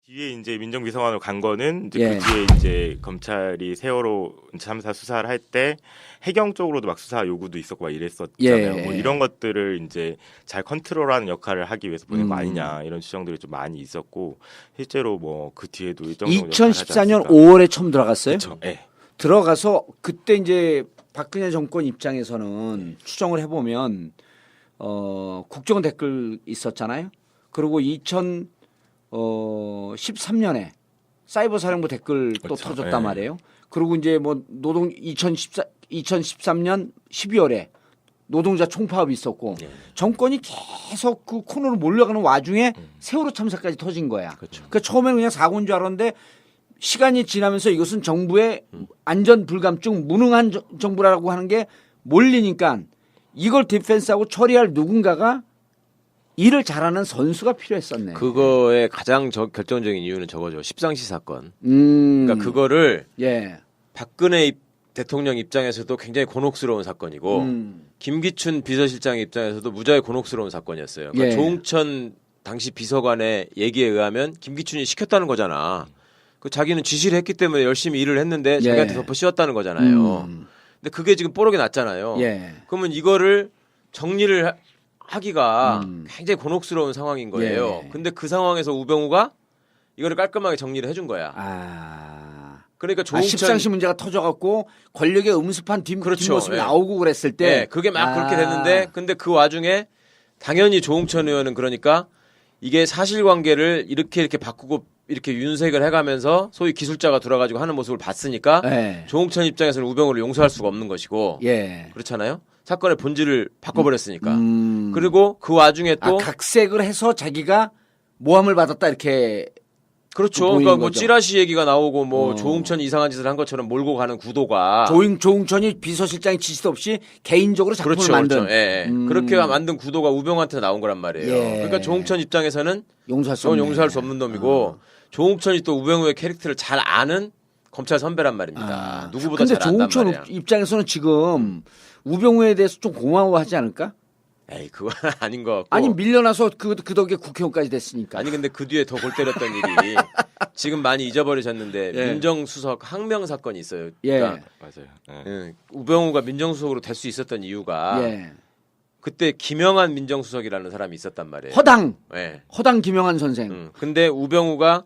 뒤에 이제 민정비서관으로 간 거는 이제 예. 그 뒤에 이제 검찰이 세월호 참사 수사를 할 때 해경 쪽으로도 막 수사 요구도 있었고 막 이랬었잖아요. 예. 뭐 이런 것들을 이제 잘 컨트롤하는 역할을 하기 위해서 보낸 거 아니냐 이런 주장들이 좀 많이 있었고 실제로 뭐 그 뒤에도 일정 정도 2014년 5월에 처음 들어갔어요. 그렇죠. 예. 들어가서 그때 이제 박근혜 정권 입장에서는 추정을 해보면 국정원 댓글 있었잖아요. 그리고 2013년에 사이버 사령부 댓글 또 그렇죠. 터졌단 예. 말이에요. 그리고 이제 뭐 노동 2013년 12월에 노동자 총파업이 있었고 예. 정권이 계속 그 코너로 몰려가는 와중에 세월호 참사까지 터진 거야. 그렇죠. 그러니까 처음에는 그냥 사고인 줄 알았는데 시간이 지나면서 이것은 정부의 안전 불감증 무능한 정부라고 하는 게 몰리니까 이걸 디펜스하고 처리할 누군가가 일을 잘하는 선수가 필요했었네. 그거의 가장 결정적인 이유는 저거죠. 십상시 사건. 그러니까 그거를 예. 박근혜 대통령 입장에서도 굉장히 곤혹스러운 사건이고 김기춘 비서실장 입장에서도 무지하게 곤혹스러운 사건이었어요. 그러니까 예. 조응천 당시 비서관의 얘기에 의하면 김기춘이 시켰다는 거잖아. 그 자기는 지시를 했기 때문에 열심히 일을 했는데 자기한테 덮어 씌웠다는 거잖아요. 근데 그게 지금 뽀록이 났잖아요. 예. 그러면 이거를 정리를 하기가 굉장히 곤혹스러운 상황인 거예요. 예. 근데 그 상황에서 우병우가 이거를 깔끔하게 정리를 해준 거야. 그러니까 조응천 십상시 문제가 터져갖고 권력의 음습한 그렇죠. 뒷모습이 예. 나오고 그랬을 때 네, 그게 막 그렇게 됐는데 근데 그 와중에 당연히 조응천 의원은 그러니까 이게 사실관계를 이렇게 바꾸고 이렇게 윤색을 해가면서 소위 기술자가 돌아가지고 하는 모습을 봤으니까 예. 조응천 입장에서는 우병우를 용서할 수가 없는 것이고 예. 그렇잖아요. 사건의 본질을 바꿔버렸으니까. 그리고 그 와중에 또 각색을 해서 자기가 모함을 받았다 이렇게 그렇죠. 보이는 그러니까 뭐 거죠. 찌라시 얘기가 나오고 뭐 조응천이 이상한 짓을 한 것처럼 몰고 가는 구도가 조응천이 비서실장의 지시도 없이 개인적으로 작품을 그렇죠, 만든 그렇죠. 예, 예. 그렇게 만든 구도가 우병우한테 나온 거란 말이에요. 예. 그러니까 조응천 입장에서는 용서할 수 저건 없네. 용서할 수 없는 놈이고 조응천이 또 우병우의 캐릭터를 잘 아는 검찰 선배란 말입니다. 누구보다 근데 잘 안단 조응천 말이야. 입장에서는 지금 우병우에 대해서 좀 고마워하지 않을까? 에이 그건 아닌 것 같고. 아니 밀려나서 그 덕에 국회의원까지 됐으니까. 아니 근데 그 뒤에 더 골 때렸던 일이 지금 많이 잊어버리셨는데 예. 민정수석 항명 사건이 있어요. 예. 그러니까 맞아요. 예. 우병우가 민정수석으로 될 수 있었던 이유가 예. 그때 김영한 민정수석이라는 사람이 있었단 말이에요. 허당 예. 김영한 선생. 근데 우병우가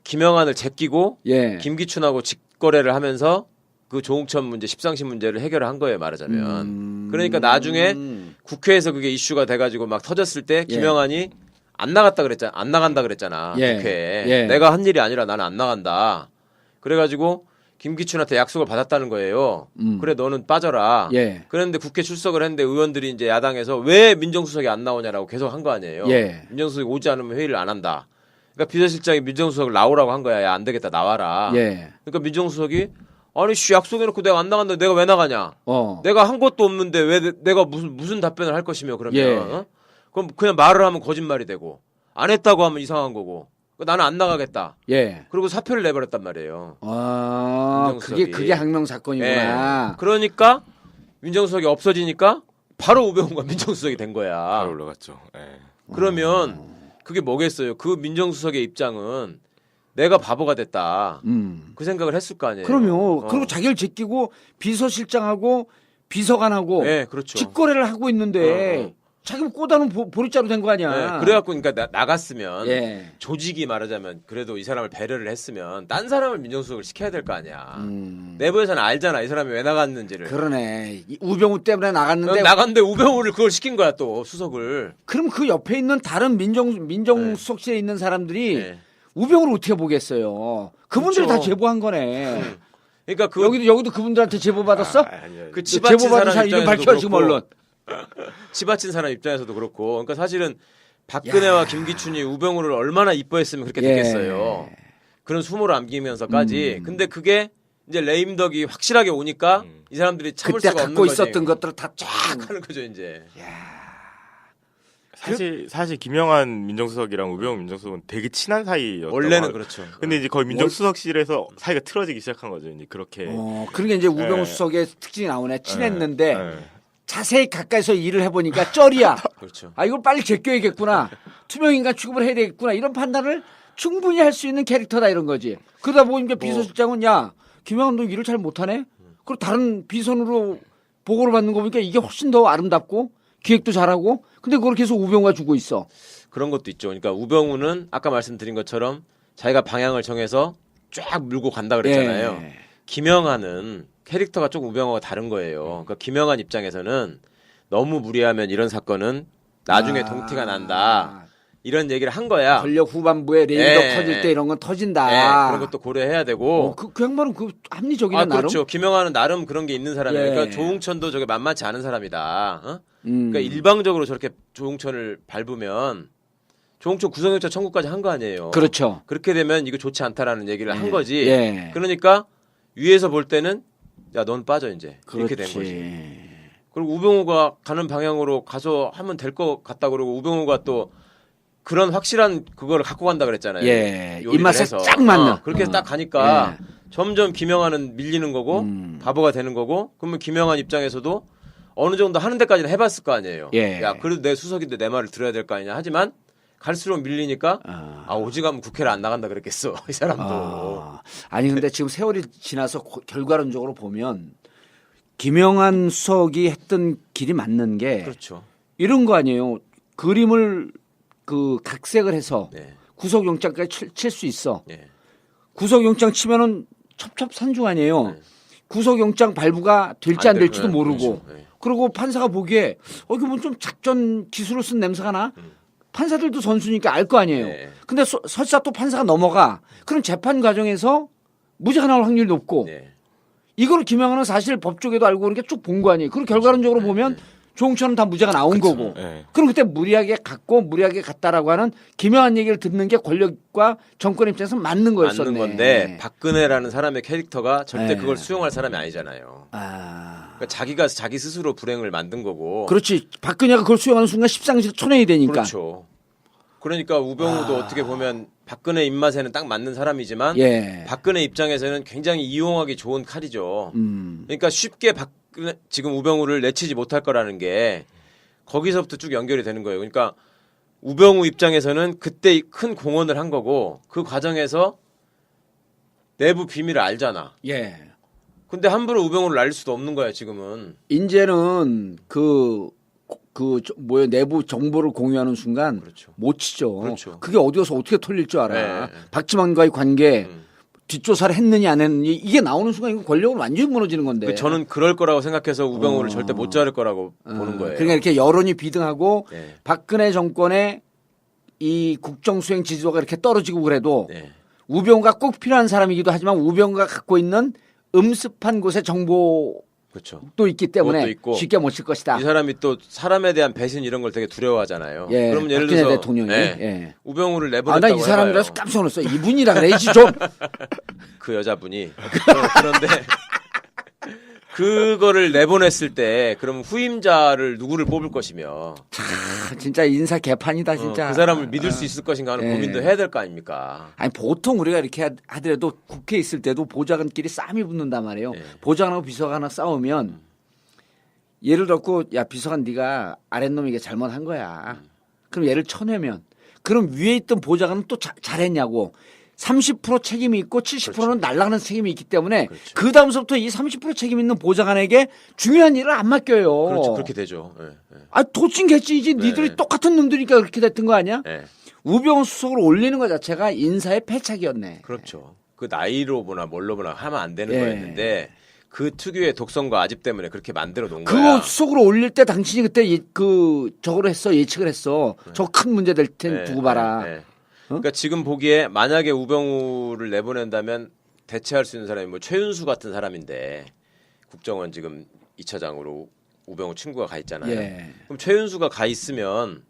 김영한을 제끼고 예. 김기춘하고 직거래를 하면서 그 조응천 문제, 십상시 문제를 해결을 한 거예요, 말하자면. 그러니까 나중에 국회에서 그게 이슈가 돼가지고 막 터졌을 때 김영한이 안 나간다 그랬잖아. 예. 국회에. 예. 내가 한 일이 아니라 나는 안 나간다. 그래가지고 김기춘한테 약속을 받았다는 거예요. 그래 너는 빠져라. 예. 그런데 국회 출석을 했는데 의원들이 이제 야당에서 왜 민정수석이 안 나오냐라고 계속 한 거 아니에요. 예. 민정수석이 오지 않으면 회의를 안 한다. 그러니까 비서실장이 민정수석을 나오라고 한 거야. 야, 안 되겠다 나와라. 예. 그러니까 민정수석이 아니 씨 약속해놓고 내가 안 나간다. 내가 왜 나가냐? 내가 한 것도 없는데 왜 내가 무슨 답변을 할 것이며 그러면 예. 어? 그럼 그냥 말을 하면 거짓말이 되고 안 했다고 하면 이상한 거고 나는 안 나가겠다. 예. 그리고 사표를 내버렸단 말이에요. 민정수석이. 그게 항명 사건이구나. 예. 그러니까 민정수석이 없어지니까 바로 우병우가 민정수석이 된 거야. 바로 올라갔죠. 예. 그러면 그게 뭐겠어요? 그 민정수석의 입장은 내가 바보가 됐다. 그 생각을 했을 거 아니에요. 그럼요. 그리고 자기를 제끼고 비서실장하고 비서관하고 네, 그렇죠. 직거래를 하고 있는데 자기 꼬다는 보릿자루 된 거 아니야. 네, 그래갖고 그러니까 나갔으면 예. 조직이 말하자면 그래도 이 사람을 배려를 했으면 딴 사람을 민정수석을 시켜야 될 거 아니야. 내부에서는 알잖아 이 사람이 왜 나갔는지를. 그러네. 우병우 때문에 나갔는데 나갔는데 우병우를 그걸 시킨 거야 또 수석을. 그럼 그 옆에 있는 다른 민정수석실에 있는 사람들이 네. 우병우를 어떻게 보겠어요. 그분들이 그렇죠. 다 제보한 거네. 그러니까 그 여기도 그분들한테 제보 받았어? 아니요. 그 치받친 제보받은 사람 사람 이름 입장에서도 밝혀 지금 그렇고, 언론. 치받친 사람 입장에서도 그렇고, 그러니까 사실은 박근혜와 김기춘이 우병우를 얼마나 이뻐했으면 그렇게 됐겠어요. 그런 수모를 안기면서까지. 근데 그게 이제 레임덕이 확실하게 오니까 이 사람들이 참을 그때 수가 없는 갖고 거지. 있었던 것들을 다 쫙. 하는 거죠 이제. 사실 김영한 민정수석이랑 우병우 민정수석은 되게 친한 사이였던 원래는 그렇죠. 근데 이제 거의 민정수석실에서 사이가 틀어지기 시작한 거죠. 이제 그렇게. 그러니까 이제 우병우 예. 수석의 특징이 나오네. 친했는데 예. 자세히 가까이서 일을 해보니까 쩔이야. 그렇죠. 아 이걸 빨리 제껴야겠구나. 투명인간 취급을 해야 되겠구나. 이런 판단을 충분히 할 수 있는 캐릭터다 이런 거지. 그러다 보니까 비서실장은 야 김영환 너 일을 잘 못하네. 그리고 다른 비선으로 보고를 받는 거 보니까 이게 훨씬 더 아름답고 기획도 잘하고 근데 그걸 계속 우병우가 주고 있어. 그런 것도 있죠. 그러니까 우병우는 아까 말씀드린 것처럼 자기가 방향을 정해서 쫙 물고 간다 그랬잖아요. 예. 김영환은 캐릭터가 조금 우병우가 다른 거예요. 그러니까 김영환 입장에서는 너무 무리하면 이런 사건은 나중에 동티가 난다. 이런 얘기를 한 거야. 권력 후반부에 레이더 터질 때 이런 건 터진다. 그런 것도 고려해야 되고. 그 양반은 그 합리적이네 나름. 그렇죠. 김영환은 나름 그런 게 있는 사람이에요. 예. 그러니까 조응천도 저게 만만치 않은 사람이다. 어? 그러니까 일방적으로 저렇게 조응천을 밟으면 조응천 구속영장 청구까지 한 거 아니에요. 그렇죠. 그렇게 되면 이거 좋지 않다라는 얘기를 한 거지. 예. 그러니까 위에서 볼 때는 야, 넌 빠져 이제. 이렇게 된 거지. 그리고 우병우가 가는 방향으로 가서 하면 될 것 같다 그러고 우병우가 또 그런 확실한 그거를 갖고 간다 그랬잖아요. 예. 요리를 입맛에 해서. 딱 맞는. 그렇게 딱 가니까 점점 김영환은 밀리는 거고 바보가 되는 거고 그러면 김영환 입장에서도 어느 정도 하는 데까지는 해봤을 거 아니에요. 예. 야, 그래도 내 수석인데 내 말을 들어야 될 거 아니냐. 하지만 갈수록 밀리니까 오직하면 국회를 안 나간다 그랬겠어. 이 사람도. 아니 근데 지금 세월이 지나서 결과론적으로 보면 김영환 수석이 했던 길이 맞는 게 그렇죠. 이런 거 아니에요. 그림을 그 각색을 해서 네. 구속영장까지 칠 수 있어. 네. 구속영장 치면은 첩첩산중 아니에요. 네. 구속영장 발부가 될지 안 될지도 네, 모르고. 그렇죠. 네. 그리고 판사가 보기에 이거 뭐 좀 작전 기술을 쓴 냄새가 나? 판사들도 선수니까 알 거 아니에요. 네. 근데 설사 또 판사가 넘어가. 그럼 재판 과정에서 무죄가 나올 확률이 높고. 네. 이걸 김영환은 사실 법조계도 알고 그렇게 쭉 본 거 아니에요. 그리고 결과론적으로 보면 조홍천은 다 무죄가 나온 거고. 네. 그럼 그때 무리하게 갔다라고 하는 김영환 얘기를 듣는 게 권력과 정권 입장에서 맞는 거였었네. 맞는 건데 박근혜라는 사람의 캐릭터가 절대 네. 그걸 수용할 사람이 아니잖아요. 그러니까 자기가 자기 스스로 불행을 만든 거고. 그렇지. 박근혜가 그걸 수용하는 순간 십상시로 촌행이 되니까. 그렇죠. 그러니까 우병우도 어떻게 보면 박근혜 입맛에는 딱 맞는 사람이지만 예. 박근혜 입장에서는 굉장히 이용하기 좋은 칼이죠. 음. 그러니까 쉽게 지금 우병우를 내치지 못할 거라는 게 거기서부터 쭉 연결이 되는 거예요. 그러니까 우병우 입장에서는 그때 큰 공헌을 한 거고 그 과정에서 내부 비밀을 알잖아. 예. 근데 함부로 우병우를 날릴 수도 없는 거야 지금은. 이제는 내부 정보를 공유하는 순간 그렇죠. 못 치죠. 그렇죠. 그게 어디서 어떻게 털릴 줄 알아. 네. 박지만과의 관계 뒷조사를 했느냐 안 했느냐 이게 나오는 순간 이거 권력은 완전히 무너지는 건데. 저는 그럴 거라고 생각해서 우병우를 절대 못 자를 거라고 보는 거예요. 그러니까 이렇게 여론이 비등하고 네. 박근혜 정권의 이 국정수행 지지도가 이렇게 떨어지고 그래도 네. 우병우가 꼭 필요한 사람이기도 하지만 우병우가 갖고 있는 음습한 곳의 정보도 그렇죠. 있기 때문에 그것도 있고. 쉽게 못 칠 것이다. 이 사람이 또 사람에 대한 배신 이런 걸 되게 두려워하잖아요. 예, 그러면 예를 박근혜 들어서 대통령이 네, 예. 우병우를 나 내보냈다고 이 사람이라서 해봐요. 깜짝 놀랐어. 이분이라 그래야지 좀. 그 여자분이 그런데 그거를 내보냈을 때 그럼 후임자를 누구를 뽑을 것이며 진짜 인사 개판이다 진짜. 그 사람을 믿을 수 있을 것인가 하는 예. 고민도 해야 될 거 아닙니까? 아니 보통 우리가 이렇게 하더라도 국회에 있을 때도 보좌관끼리 싸움이 붙는단 말이에요. 예. 보좌관하고 비서관하고 싸우면 예를 들었고 야 비서관 네가 아랫놈에게 잘못한 거야. 그럼 얘를 쳐내면 그럼 위에 있던 보좌관은 또 잘했냐고. 30% 책임이 있고 70%는 날라가는 책임이 있기 때문에 그렇죠. 그 다음서부터 이 30% 책임 있는 보좌관에게 중요한 일을 안 맡겨요. 그렇죠. 그렇게 되죠. 예, 예. 아 도찐겠지 이제 니들이 똑같은 놈들이니까 그렇게 됐던 거 아니야? 예. 우병우 수석을 올리는 것 자체가 인사의 패착이었네. 그렇죠. 그 나이로 보나 뭘로 보나 하면 안 되는 예. 거였는데 그 특유의 독성과 아집 때문에 그렇게 만들어 놓은 그거 거야. 수석으로 올릴 때 당신이 그때 저거로 했어 예측을 했어. 저 큰 문제 될 텐 예, 두고 봐라. 예, 예. 그러니까 지금 보기에 만약에 우병우를 내보낸다면 대체할 수 있는 사람이 뭐 최윤수 같은 사람인데 국정원 지금 2차장으로 우병우 친구가 가 있잖아요. 예. 그럼 최윤수가 가 있으면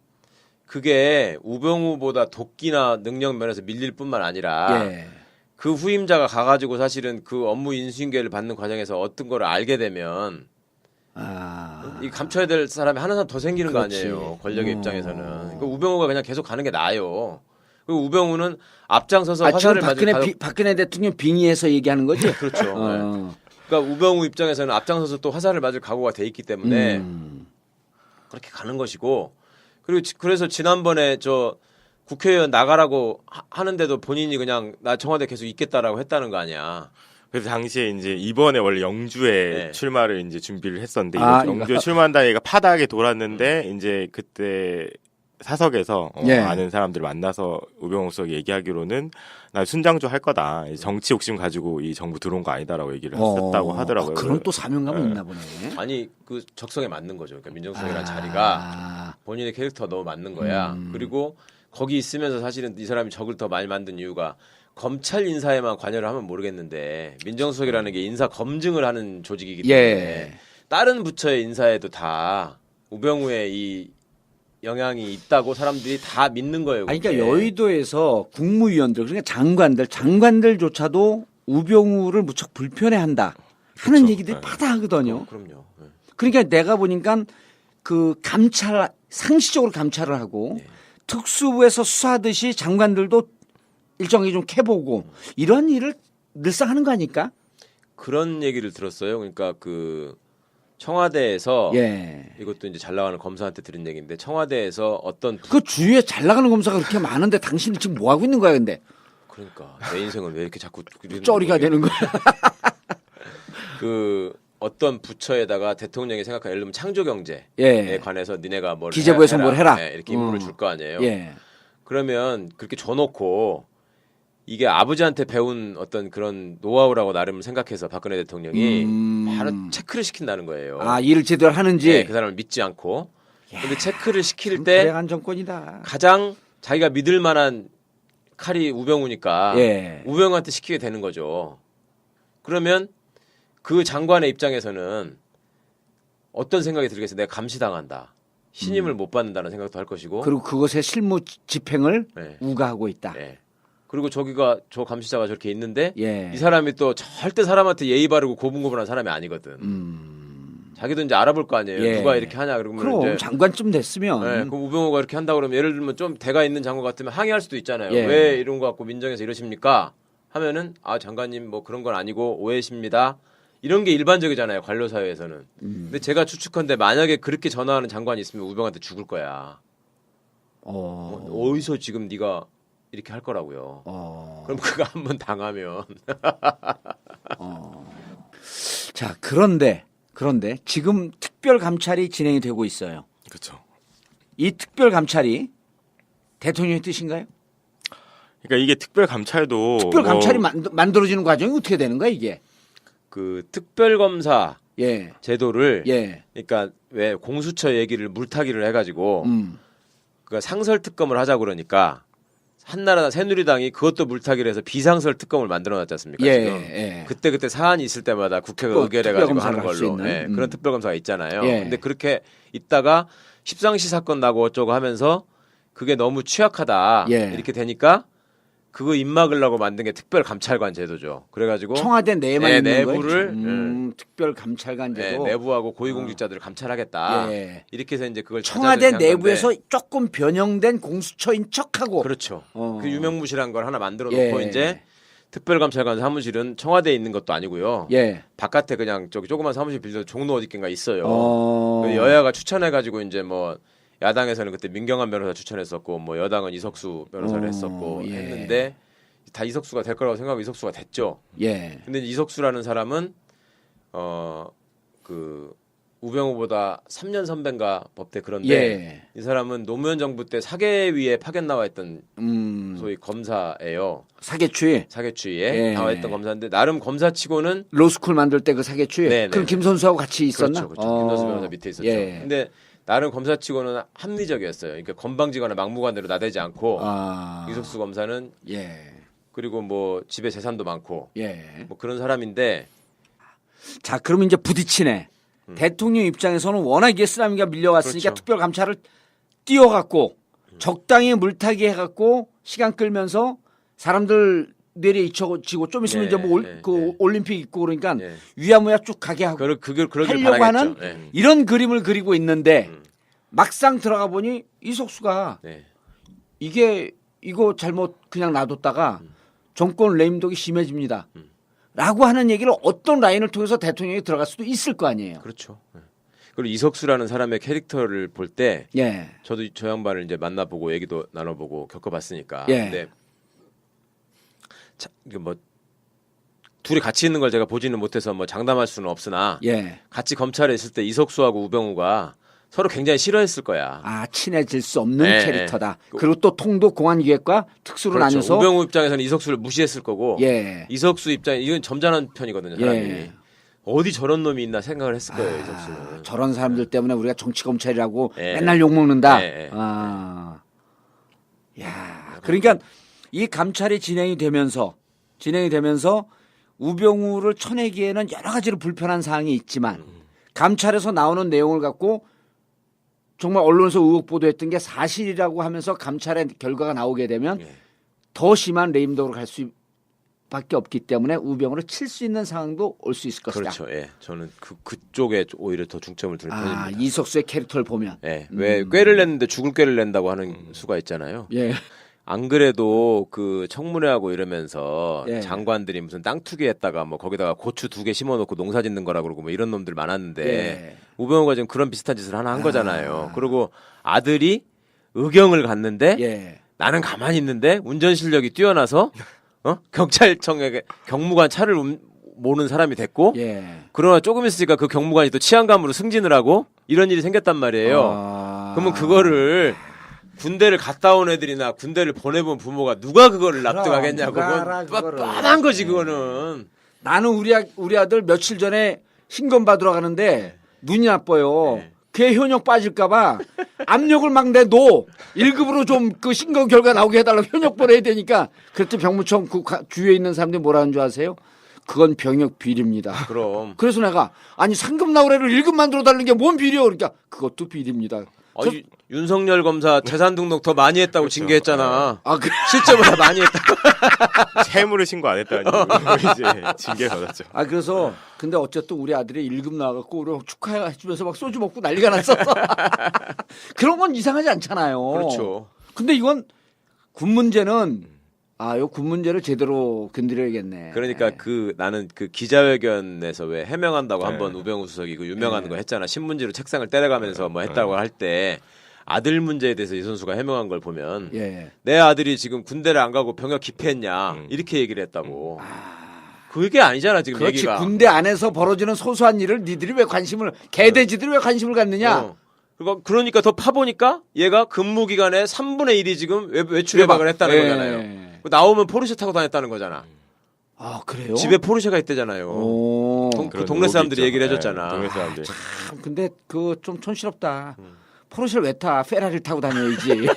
그게 우병우보다 도끼나 능력 면에서 밀릴 뿐만 아니라 예. 그 후임자가 가가지고 사실은 그 업무 인수인계를 받는 과정에서 어떤 걸 알게 되면 이 감춰야 될 사람이 하나 더 생기는 그렇지. 거 아니에요. 권력의 입장에서는. 그러니까 우병우가 그냥 계속 가는 게 나아요. 그리고 우병우는 앞장서서 지금 화살을 맞을 박근혜 대통령 빙의해서 얘기하는 거지? 그렇죠. 네. 어. 그러니까 우병우 입장에서는 앞장서서 또 화살을 맞을 각오가 돼 있기 때문에 그렇게 가는 것이고 그리고 그래서 지난번에 저 국회의원 나가라고 하는데도 본인이 그냥 나 청와대 계속 있겠다라고 했다는 거 아니야. 그래서 당시에 이제 이번에 원래 영주에 네. 출마를 이제 준비를 했었는데 이거. 영주에 출마한다는 얘기가 파다하게 돌았는데 이제 그때 사석에서 예. 아는 사람들 만나서 우병우 수석이 얘기하기로는 나 순장조 할 거다. 정치 욕심 가지고 이 정부 들어온 거 아니다라고 얘기를 했었다고 하더라고요. 그런 또 사명감이 네. 있나 보네. 아니 그 적성에 맞는 거죠. 그러니까 민정수석이라는 자리가 아, 본인의 캐릭터가 너무 맞는 거야. 그리고 거기 있으면서 사실은 이 사람이 적을 더 많이 만든 이유가 검찰 인사에만 관여를 하면 모르겠는데 민정수석이라는 게 인사 검증을 하는 조직이기 때문에 예. 다른 부처의 인사에도 다 우병우의 이 영향이 있다고 사람들이 다 믿는 거예요. 아니, 그러니까 그게. 여의도에서 국무위원들 그러니까 장관들조차도 우병우를 무척 불편해한다 하는 그렇죠. 얘기들이 네. 파다하거든요. 그럼요. 네. 그러니까 내가 보니까 그 감찰 상시적으로 감찰을 하고 네. 특수부에서 수사하듯이 장관들도 일정하게 좀 캐보고 이런 일을 늘상 하는 거 아닐까? 그런 얘기를 들었어요. 그러니까 그 청와대에서 예. 이것도 이제 잘 나가는 검사한테 들은 얘기인데 청와대에서 어떤 그 주위에 잘 나가는 검사가 그렇게 많은데 당신은 지금 뭐 하고 있는 거야, 근데? 그러니까 내 인생은 왜 이렇게 자꾸 쩌리가 되는 거야. 그 어떤 부처에다가 대통령이 생각한 예를 들면 창조경제에 예. 관해서 니네가 뭘 기재부에서 뭘 해라. 네, 이렇게 임무를 줄 거 아니에요. 예. 그러면 그렇게 줘놓고 이게 아버지한테 배운 어떤 그런 노하우라고 나름 생각해서 박근혜 대통령이 바로 체크를 시킨다는 거예요. 아, 일을 제대로 하는지. 네, 그 사람을 믿지 않고. 근데 체크를 시킬 참 때 불행한 정권이다. 가장 자기가 믿을 만한 칼이 우병우니까 예. 우병우한테 시키게 되는 거죠. 그러면 그 장관의 입장에서는 어떤 생각이 들겠어요? 내가 감시당한다. 신임을 못 받는다는 생각도 할 것이고. 그리고 그것의 실무 집행을 네. 우가하고 있다. 네. 그리고 저기가 저 감시자가 저렇게 있는데 예. 이 사람이 또 절대 사람한테 예의 바르고 고분고분한 사람이 아니거든. 자기도 이제 알아볼 거 아니에요. 예. 누가 이렇게 하냐 그러면 그럼 이제 장관쯤 됐으면 네, 그럼 우병우가 이렇게 한다 그러면 예를 들면 좀 대가 있는 장관 같으면 항의할 수도 있잖아요. 예. 왜 이런 거 갖고 민정에서 이러십니까? 하면은 아 장관님 뭐 그런 건 아니고 오해십니다. 이런 게 일반적이잖아요. 관료 사회에서는. 근데 제가 추측컨대 만약에 그렇게 전화하는 장관이 있으면 우병우한테 죽을 거야. 어디서 지금 네가 이렇게 할 거라고요. 그럼 그거 한번 당하면 자, 그런데 지금 특별 감찰이 진행이 되고 있어요. 그렇죠. 이 특별 감찰이 대통령의 뜻인가요? 그러니까 이게 특별 감찰도 특별 감찰이 만들어지는 과정이 어떻게 되는 거야, 이게? 그 특별검사 예. 제도를 예. 그러니까 왜 공수처 얘기를 물타기를 해가지고 그 상설 특검을 하자 그러니까 한나라 새누리당이 그것도 물타기를 해서 비상설 특검을 만들어놨지 않습니까? 예. 지금 예. 그때 사안이 있을 때마다 국회가 또 의결해가지고 특별검사를 하는 할수 걸로 있는? 예, 그런 특별검사가 있잖아요. 예. 근데 그렇게 있다가 십상시 사건 나고 어쩌고 하면서 그게 너무 취약하다 예. 이렇게 되니까 그거 입 막으려고 만든 게 특별감찰관 제도죠. 그래가지고 청와대 내에만 네, 있는 내부를 거예요. 특별 감찰관 네, 제도. 내부하고 고위공직자들을 감찰하겠다. 예. 이렇게 해서 이제 그걸 청와대 자자들이 한 내부에서 건데. 조금 변형된 공수처인 척하고. 그렇죠. 어. 그 유명무실한 걸 하나 만들어 놓고 예. 이제 특별감찰관 사무실은 청와대에 있는 것도 아니고요. 예. 바깥에 그냥 저기 조그만 사무실 빌려 종로 어디쯤가 있어요. 어. 그 여야가 추천해가지고 이제 뭐 야당에서는 그때 민경환 변호사 추천했었고 뭐 여당은 이석수 변호사를 했었고 예. 했는데 다 이석수가 될 거라고 생각하고 이석수가 됐죠. 예. 근데 이석수라는 사람은 그 우병우보다 3년 선배인가 법대 그런데 예. 이 사람은 노무현 정부 때 사개위에 파견 나와 있던 소위 검사예요. 사개추위. 사개추위에 예. 나와 있던 검사인데 나름 검사치고는 로스쿨 만들 때 그 사개추위. 네, 그럼 네. 김선수하고 같이 있었나? 그렇죠. 김선수 변호사 밑에 있었죠. 예. 근데 나름 검사치고는 합리적이었어요. 그러니까 건방지거나 막무가내로 나대지 않고 아. 이석수 검사는 예. 그리고 뭐 집에 재산도 많고 예. 뭐 그런 사람인데 자, 그러면 이제 부딪히네. 대통령 입장에서는 워낙 이게 쓰나미가 밀려왔으니까 그렇죠. 특별 감찰을 띄워갖고 적당히 물타기 해갖고 시간 끌면서 사람들 뇌리에 잊혀지고 좀 있으면 예, 이제 뭐 예, 그 예. 올림픽 있고 그러니까 예. 위야무야 쭉 가게 하고 그러길 하려고 바라겠죠. 하는 네. 이런 그림을 그리고 있는데 막상 들어가 보니 이석수가 네. 이거 잘못 그냥 놔뒀다가 정권 레임덕이 심해집니다. 라고 하는 얘기를 어떤 라인을 통해서 대통령이 들어갈 수도 있을 거 아니에요. 그렇죠. 네. 그리고 이석수라는 사람의 캐릭터를 볼 때 예. 저도 저 양반을 이제 만나보고 얘기도 나눠보고 겪어봤으니까. 예. 근데 이게 뭐 둘이 같이 있는 걸 제가 보지는 못해서 뭐 장담할 수는 없으나 예. 같이 검찰에 있을 때 이석수하고 우병우가 서로 굉장히 싫어했을 거야. 아, 친해질 수 없는 네, 캐릭터다. 그리고 또 통도 공안기획과 특수로 그렇죠. 나뉘어서 우병우 입장에서는 이석수를 무시했을 거고 예. 이석수 입장에 이건 점잖은 편이거든요. 사람이. 예. 어디 저런 놈이 있나 생각을 했을 거예요. 이석수는. 저런 사람들 때문에 우리가 정치 검찰이라고 예. 맨날 욕 먹는다. 예. 아. 야, 그러니까 이 감찰이 진행이 되면서 우병우를 쳐내기에는 여러 가지로 불편한 사항이 있지만 감찰에서 나오는 내용을 갖고 정말 언론에서 의혹 보도했던 게 사실이라고 하면서 감찰의 결과가 나오게 되면 예. 더 심한 레임덕으로 갈 수밖에 없기 때문에 우병우를 칠 수 있는 상황도 올 수 있을 것이다. 그렇죠. 예. 저는 그쪽에 오히려 더 중점을 두는 아, 편입니다. 이석수의 캐릭터를 보면. 예. 왜 꾀를 냈는데 죽을 꾀를 낸다고 하는 수가 있잖아요. 예. 안 그래도 그 청문회하고 이러면서 예. 장관들이 무슨 땅 투기했다가 뭐 거기다가 고추 2개 심어놓고 농사 짓는 거라 그러고 뭐 이런 놈들 많았는데 예. 우병우가 지금 그런 비슷한 짓을 하나 한 거잖아요. 그리고 아들이 의경을 갔는데 예. 나는 가만히 있는데 운전 실력이 뛰어나서 경찰청에 경무관 차를 모는 사람이 됐고 예. 그러나 조금 있으니까 그 경무관이 또 치안감으로 승진을 하고 이런 일이 생겼단 말이에요. 아. 그러면 그거를 군대를 갔다 온 애들이나 군대를 보내본 부모가 누가 그거를 납득하겠냐고. 누가 알아, 그건 그거를. 뻔한 거지 그거는. 나는 우리 아들 며칠 전에 신검 받으러 가는데 눈이 나빠요. 네. 걔 현역 빠질까봐 압력을 막 내도 1급으로 좀 그 신검 결과 나오게 해달라고 현역 보내야 되니까 그랬더니 병무청 그 주위에 있는 사람들이 뭐라는 줄 아세요? 그건 병역 비리입니다. 그럼. 그래서 내가 아니 상급 나오래를 1급 만들어 달라는 게 뭔 비리요? 그러니까 그것도 비리입니다. 윤석열 검사 재산 등록 더 많이 했다고 그렇죠. 징계했잖아. 아, 실제보다 많이 했다. 채무를 신고 안 했다는 이유로 이제 징계를 받았죠. 아 그래서 근데 어쨌든 우리 아들이 1급 나와갖고 우리 축하해주면서 막 소주 먹고 난리가 났었어. 그런 건 이상하지 않잖아요. 그렇죠. 근데 이건 군 문제는 요 군 문제를 제대로 건드려야겠네. 그러니까 나는 그 기자회견에서 왜 해명한다고 네. 한번 우병우 수석이 그 유명한 거 했잖아. 신문지로 책상을 때려가면서 뭐 했다고 할 때 아들 문제에 대해서 이 선수가 해명한 걸 보면 예. 내 아들이 지금 군대를 안 가고 병역 기피했냐 이렇게 얘기를 했다고. 그게 아니잖아 지금 그렇지. 얘기가. 군대 안에서 벌어지는 소소한 일을 니들이 왜 개돼지들이 왜 관심을 갖느냐. 그러니까 더 파보니까 얘가 근무 기간에 3분의 1이 지금 외출 예방을 했다는 예. 거잖아요. 나오면 포르쉐 타고 다녔다는 거잖아. 아 그래요? 집에 포르쉐가 있대잖아요. 오. 그 동네 사람들이 있죠. 얘기를 네, 해줬잖아. 동네 사람들. 참, 근데 그 좀 촌스럽다. 포르쉐를 왜 타? 페라리를 타고 다녀야지.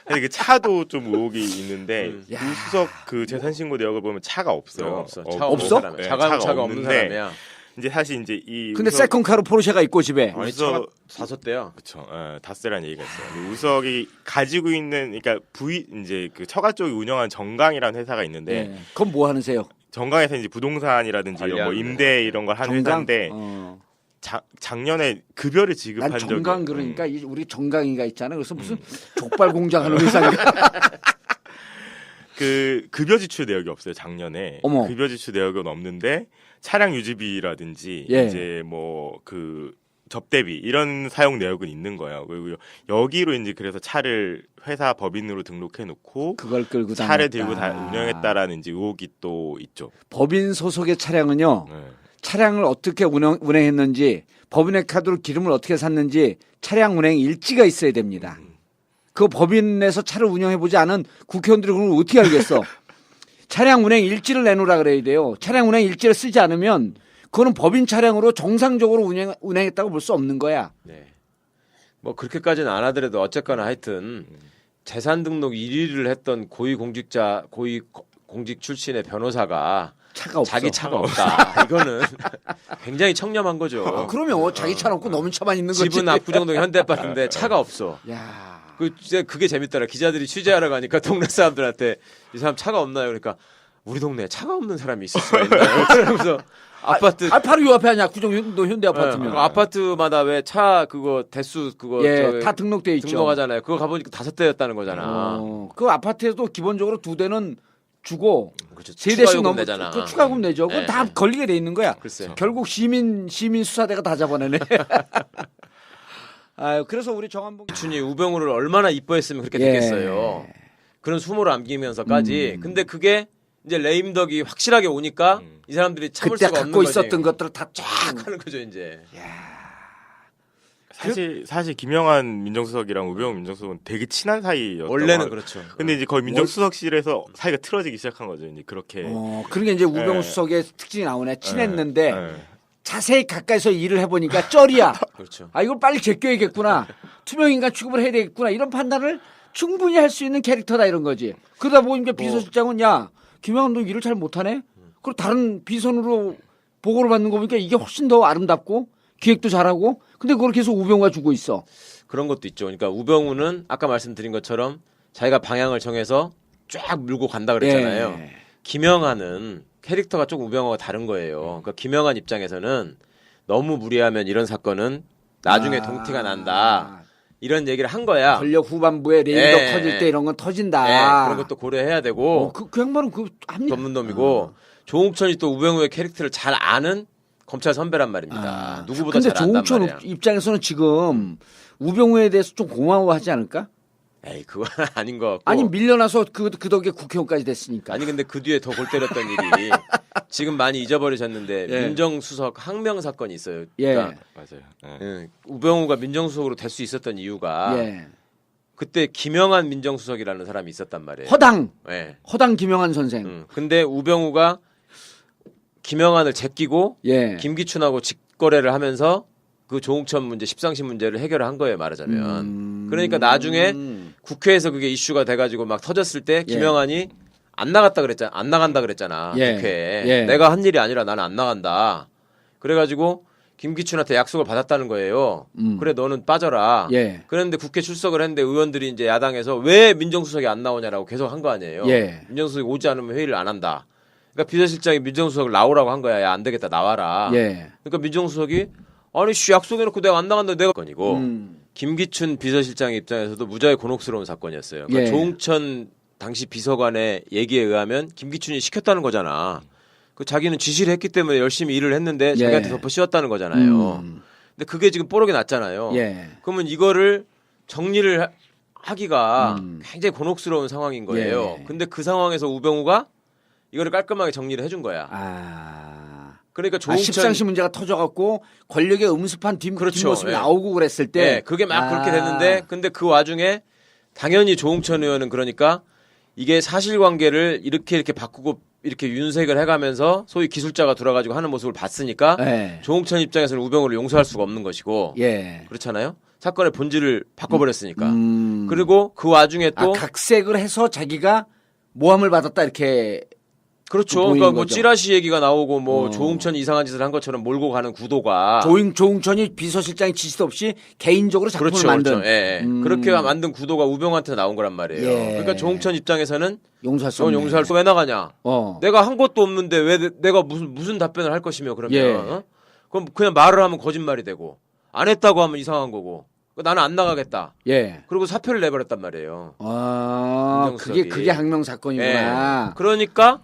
근데 그 차도 좀 의혹이 있는데 야. 우수석 그 재산 신고 내역을 보면 차가 없어요. 없어. 차가 없어? 없는 사람이야. 네, 차가 없는 없는데 사람이야. 이제 사실 이제 이 근데 세컨카로 포르쉐가 있고 집에. 아니 우석- 차가 다섯 대야. 그렇죠. 다스라는 얘기가 있어요. 근데 우석이 가지고 있는 그러니까 이제 그 처가 쪽이 운영하는 정강이라는 회사가 있는데 네. 그건 뭐 하세요? 정강에서 이제 부동산이라든지 이런 뭐 관리하는 임대 이런 걸 하는 정강? 회사인데 작년에 급여를 난 지급한 적이 정강 그러니까 우리 정강이가 있잖아요. 그래서 무슨 족발 공장하는 회사인가? 그 급여 지출 내역이 없어요. 작년에 어머. 급여 지출 내역은 없는데 차량 유지비라든지 예. 이제 뭐 그 접대비 이런 사용 내역은 있는 거예요. 그리고 여기로 이제 그래서 차를 회사 법인으로 등록해 놓고 그걸 끌고 차를 다녔다. 들고 운영했다라는 이제 의혹이 또 있죠. 법인 소속의 차량은요. 네. 차량을 어떻게 운행했는지 법인의 카드로 기름을 어떻게 샀는지 차량 운행 일지가 있어야 됩니다. 그 법인에서 차를 운영해보지 않은 국회의원들이 그걸 어떻게 알겠어. 차량 운행 일지를 내놓으라 그래야 돼요. 차량 운행 일지를 쓰지 않으면 그거는 법인 차량으로 정상적으로 운행했다고 볼 수 없는 거야. 네. 뭐 그렇게까지는 안 하더라도 어쨌거나 하여튼 재산 등록 1위를 했던 고위 공직 출신의 변호사가 차가 없어. 자기 차가 없다. 이거는 굉장히 청렴한 거죠. 그러면 자기 차 없고 너무 차만 있는 거지. 집은 압구정동 현대아파트인데 차가 없어. 야. 그게 재밌더라. 기자들이 취재하러 가니까 동네 사람들한테 이 사람 차가 없나요? 그러니까 우리 동네에 차가 없는 사람이 있을 수가 있나요? 그러면서 아파트 바로 요 앞에 아니야. 구정도 현대 아파트면. 그 아파트마다 왜 차 그거 대수 그거 예, 다 등록돼 있죠. 등록하잖아요. 그거 가보니까 5대였다는 거잖아. 그 아파트에도 기본적으로 2대는 주고 그렇죠. 세대씩 추가요금 넘어 내잖아. 그 추가금 내죠. 그건 네. 다 걸리게 돼 있는 거야. 글쎄. 결국 시민 수사대가 다 잡아내네. 아유, 그래서 우리 정한봉 춘이 우병우를 얼마나 이뻐했으면 그렇게 예. 됐겠어요. 그런 수모를 안기면서까지. 근데 그게 이제 레임덕이 확실하게 오니까 이 사람들이 참을 그때 수가 없는 갖고 거지. 있었던 것들을 다 쫙. 하는 거죠 이제. 사실 김영한 민정수석이랑 우병우 민정수석은 되게 친한 사이였다고. 원래는 그렇죠. 근데 이제 거의 민정수석실에서 사이가 틀어지기 시작한 거죠. 이제 그렇게. 그러니까 이제 우병우 예. 수석의 특징이 나오네. 친했는데 예. 자세히 가까이서 일을 해보니까 쩔이야. 그렇죠. 아, 이걸 빨리 제껴야겠구나. 투명인간 취급을 해야 되겠구나. 이런 판단을 충분히 할 수 있는 캐릭터다 이런 거지. 그러다 보니까 비서실장은 야, 김영한 너 일을 잘 못하네? 그리고 다른 비선으로 보고를 받는 거 보니까 이게 훨씬 더 아름답고 기획도 잘하고 근데 그걸 계속 우병우가 주고 있어. 그런 것도 있죠. 그러니까 우병우는 아까 말씀드린 것처럼 자기가 방향을 정해서 쫙 밀고 간다 그랬잖아요. 예. 김영한은 캐릭터가 조금 우병우가 다른 거예요. 그러니까 김영한 입장에서는 너무 무리하면 이런 사건은 나중에 동티가 난다. 이런 얘기를 한 거야. 권력 후반부에 레이더 예, 터질 때 예. 이런 건 터진다. 네, 그런 것도 고려해야 되고 그 양반은 그 합리적. 없는 놈이고 조홍천이 또 우병우의 캐릭터를 잘 아는 검찰 선배란 말입니다. 누구보다 근데 잘 안단 조홍천 말이야. 입장에서는 지금 우병우에 대해서 좀 고마워하지 않을까? 에이 그건 아닌 것 같고. 아니 밀려나서 그 덕에 국회의원까지 됐으니까. 아니 근데 그 뒤에 더 골 때렸던 일이 지금 많이 잊어버리셨는데 예. 민정수석 항명 사건이 있어요. 예. 그러니까 맞아요. 우병우가 민정수석으로 될 수 있었던 이유가 예. 그때 김영한 민정수석이라는 사람이 있었단 말이에요. 허당 예. 김영한 선생. 근데 우병우가 김영한을 제끼고 예. 김기춘하고 직거래를 하면서 그 조홍천 문제, 십상시 문제를 해결한 거예요, 말하자면. 그러니까 나중에 국회에서 그게 이슈가 돼가지고 막 터졌을 때 김영한이 안 나간다 그랬잖아. 예. 국회에. 예. 내가 한 일이 아니라 나는 안 나간다. 그래가지고 김기춘한테 약속을 받았다는 거예요. 그래 너는 빠져라. 예. 그런데 국회 출석을 했는데 의원들이 이제 야당에서 왜 민정수석이 안 나오냐라고 계속 한 거 아니에요. 예. 민정수석이 오지 않으면 회의를 안 한다. 그러니까 비서실장이 민정수석을 나오라고 한 거야. 야, 안 되겠다. 나와라. 예. 그러니까 민정수석이 아니 씨 약속해놓고 내가 안 나간다 내가 건이고 음. 김기춘 비서실장의 입장에서도 무지하게 곤혹스러운 사건이었어요. 그러니까 예. 조홍천 당시 비서관의 얘기에 의하면 김기춘이 시켰다는 거잖아. 그 자기는 지시를 했기 때문에 열심히 일을 했는데 예. 자기한테 덮어 씌웠다는 거잖아요. 근데 그게 지금 뽀록이 났잖아요. 예. 그러면 이거를 정리를 하기가 굉장히 곤혹스러운 상황인 거예요. 예. 근데 그 상황에서 우병우가 이거를 깔끔하게 정리를 해준 거야. 그러니까 조홍천 십상시 문제가 터져갖고 권력의 음습한 그렇죠. 뒷모습이 예. 나오고 그랬을 때. 네, 그게 막 그렇게 됐는데 근데 그 와중에 당연히 조홍천 의원은 그러니까 이게 사실관계를 이렇게 바꾸고 이렇게 윤색을 해가면서 소위 기술자가 돌아가지고 하는 모습을 봤으니까 예. 조홍천 입장에서는 우병우를 용서할 수가 없는 것이고 예. 그렇잖아요. 사건의 본질을 바꿔버렸으니까. 그리고 그 와중에 또 각색을 해서 자기가 모함을 받았다 이렇게. 그렇죠. 보이는 그러니까 뭐 거죠. 찌라시 얘기가 나오고 뭐 조홍천이 이상한 짓을 한 것처럼 몰고 가는 구도가 조홍천이 비서실장의 지시도 없이 개인적으로 작품을 그렇죠, 만든. 그렇죠. 예, 예. 그렇게 만든 구도가 우병우한테 나온 거란 말이에요. 예. 그러니까 조홍천 입장에서는 용서할 수 넌 없네. 용서할 수 왜 나가냐? 어. 내가 한 것도 없는데 왜 내가 무슨 답변을 할 것이며 그러면 예. 어? 그럼 그냥 말을 하면 거짓말이 되고 안 했다고 하면 이상한 거고 나는 안 나가겠다. 예. 그리고 사표를 내버렸단 말이에요. 민정수석이. 그게 항명 사건이구나. 예. 그러니까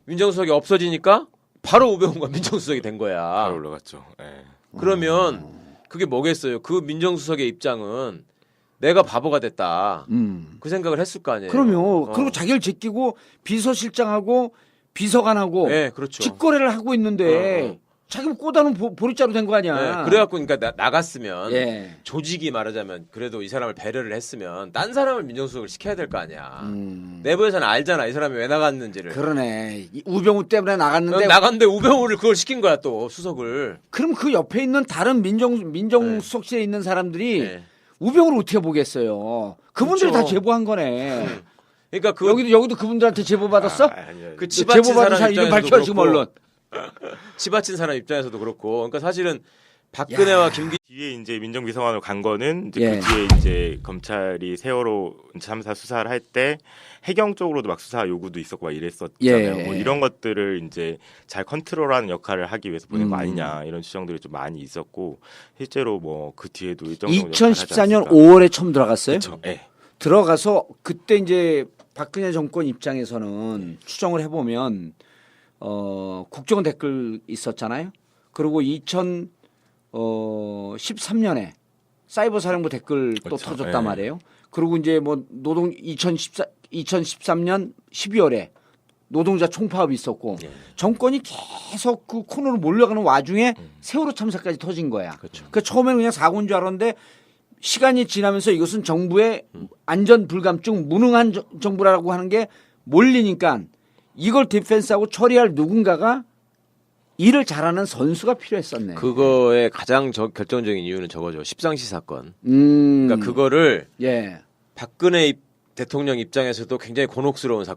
민정수석이 없어지니까 바로 우병우가 민정수석이 된 거야. 바로 올라갔죠. 예. 그러면 그게 뭐겠어요? 그 민정수석의 입장은 내가 바보가 됐다. 그 생각을 했을 거 아니에요. 그럼요. 그리고 자기를 제끼고 비서실장하고 비서관하고 네, 그렇죠. 직거래를 하고 있는데 자기 꼬다는 보리자루 된 거 아니야. 네, 그래갖고 그러니까 나갔으면 예. 조직이 말하자면 그래도 이 사람을 배려를 했으면 딴 사람을 민정수석을 시켜야 될 거 아니야. 내부에서는 알잖아 이 사람이 왜 나갔는지를. 그러네. 이 우병우 때문에 나갔는데 나갔는데 우병우를 그걸 시킨 거야 또 수석을. 그럼 그 옆에 있는 다른 민정수석실에 있는 사람들이 네. 우병우를 어떻게 보겠어요. 그분들이 그렇죠. 다 제보한 거네. 그러니까 그 여기도 그분들한테 제보 받았어? 아니요. 그 치받친 제보받은 사람 사람 이름 입장에서도 밝혀 지금 그렇고, 언론. 치받친 사람 입장에서도 그렇고, 그러니까 사실은 박근혜와 김기 뒤에 이제 민정비서관으로 간 거는 이제 예. 그 뒤에 이제 검찰이 세월호 참사 수사를 할 때 해경 쪽으로도 막 수사 요구도 있었고 막 이랬었잖아요. 예. 뭐 이런 것들을 이제 잘 컨트롤하는 역할을 하기 위해서 보낸 거 아니냐 이런 추정들이 좀 많이 있었고 실제로 뭐 그 뒤에도 일정 정도 역할을 하지 2014년 않았을까. 5월에 처음 들어갔어요. 그렇죠. 예. 들어가서 그때 이제 박근혜 정권 입장에서는 추정을 해보면 국정원 댓글 있었잖아요. 그리고 2013년에 사이버 사령부 댓글 또 그렇죠. 터졌단 예. 말이에요. 그리고 이제 뭐 2013년 12월에 노동자 총파업이 있었고 정권이 계속 그 코너로 몰려가는 와중에 세월호 참사까지 터진 거야. 그렇죠. 그러니까 처음에는 그냥 사고인 줄 알았는데 시간이 지나면서 이것은 정부의 안전 불감증 무능한 정부라고 하는 게 몰리니까 이걸 디펜스하고 처리할 누군가가 일을 잘하는 선수가 필요했었네. 그거의 가장 결정적인 이유는 저거죠. 십상시 사건. 그러니까 그러니까 그거를 예. 박근혜 대통령 입장에서도 굉장히 곤혹스러운 사건.